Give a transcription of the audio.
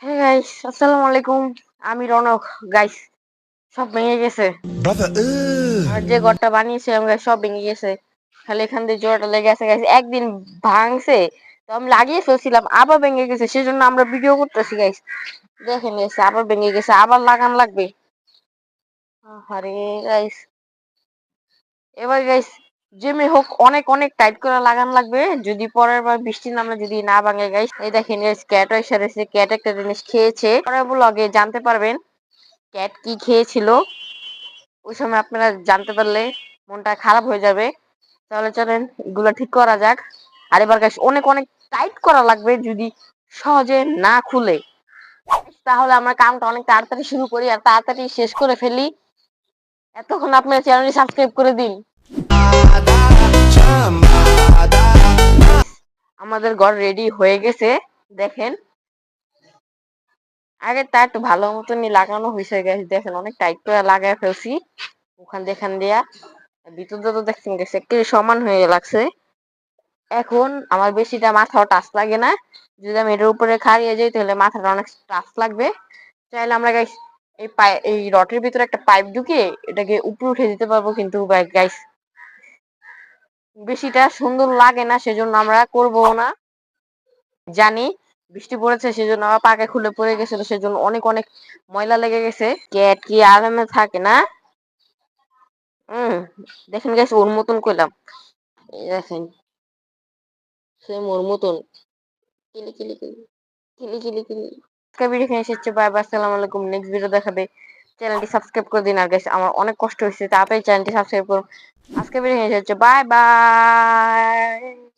হ্যাঁ গাইস, আসসালামু আলাইকুম। আমি রনক। গাইস, সব ভেঙে গেছে। Brother, আর যে ঘরটা বানিয়েছিলাম গাইস, সব ভেঙে গেছে। খালি এখান দিয়ে জোড়াটা লেগে আছে গাইস। একদিন ভাঙছে, তো আমি লাগিয়ে ফেলছিলাম, আবার ভেঙে গেছে। সেজন্য আমরা ভিডিও করতেছি গাইস। দেখেন গাইস, আবার ভেঙে গেছে, আবার লাগান লাগবে। আরে গাইস, এবার গাইস যেমনি হোক অনেক অনেক টাইট করে লাগান লাগবে, যদি পরের বার বৃষ্টি নামে যদি না ভাঙে গাইস। এই দেখেন গাইস, ক্যাট এসে রয়েছে। ক্যাট একটা জিনিস খেয়েছে, পরের ব্লগে জানতে পারবেন ক্যাট কি খেয়েছিল। ওই সময় আপনারা জানতে পারলে মনটা খারাপ হয়ে যাবে। তাহলে চলেন এগুলো ঠিক করা যাক। আর এবার গাইস অনেক অনেক টাইট করা লাগবে, যদি সহজে না খুলে। তাহলে আমরা কামটা অনেক তাড়াতাড়ি শুরু করি আর তাড়াতাড়ি শেষ করে ফেলি। এতক্ষণ আপনার চ্যানেলটি সাবস্ক্রাইব করে দিন। আমাদের ঘর রেডি হয়ে গেছে, দেখেন। আগে তা একটু ভালো মতনই লাগানো হয়েছে গেছে, দেখেন অনেক টাইট করে লাগাই ফেলছি। দেখান দিয়া ভিতর তো দেখছেন গেছে একটু সমান হয়ে লাগছে। এখন আমার বেশিটা মাথাও টাচ লাগে না। যদি আমি এটার উপরে খাড়িয়ে যাই তাহলে মাথাটা অনেক টাচ লাগবে। চাইলে আমরা গাইস এই রটের ভিতরে একটা পাইপ ঢুকিয়ে এটাকে উপরে উঠে দিতে পারবো, কিন্তু গাইস বেশিটা সুন্দর লাগে না, সেজন্য আমরা করব না। জানি বৃষ্টি পড়েছে, সেজন্য আমার পাকে খুলে পড়ে গেছিল, সেজন্য অনেক অনেক ময়লা লেগে গেছে। ক্যাট কি আরামে থাকে না? হম, দেখেন গাইস ওর মতন কইলাম। এই দেখেন, সেম ওর মতন। কিলি কিলি কিলি কিলি কিলি কিলি। আজকে ভিডিও এখানে শেষ হচ্ছে। বাই বাই, আসসালামু আলাইকুম। নেক্সট ভিডিও দেখাবে। চ্যানেলটি সাবস্ক্রাইব করে দিন। আর গাইস আমার অনেক কষ্ট হয়েছে, তাড়াতাড়ি চ্যানেলটি সাবস্ক্রাইব করুন। আজকে ভিডিও এখানে শেষ হচ্ছে। Bye bye.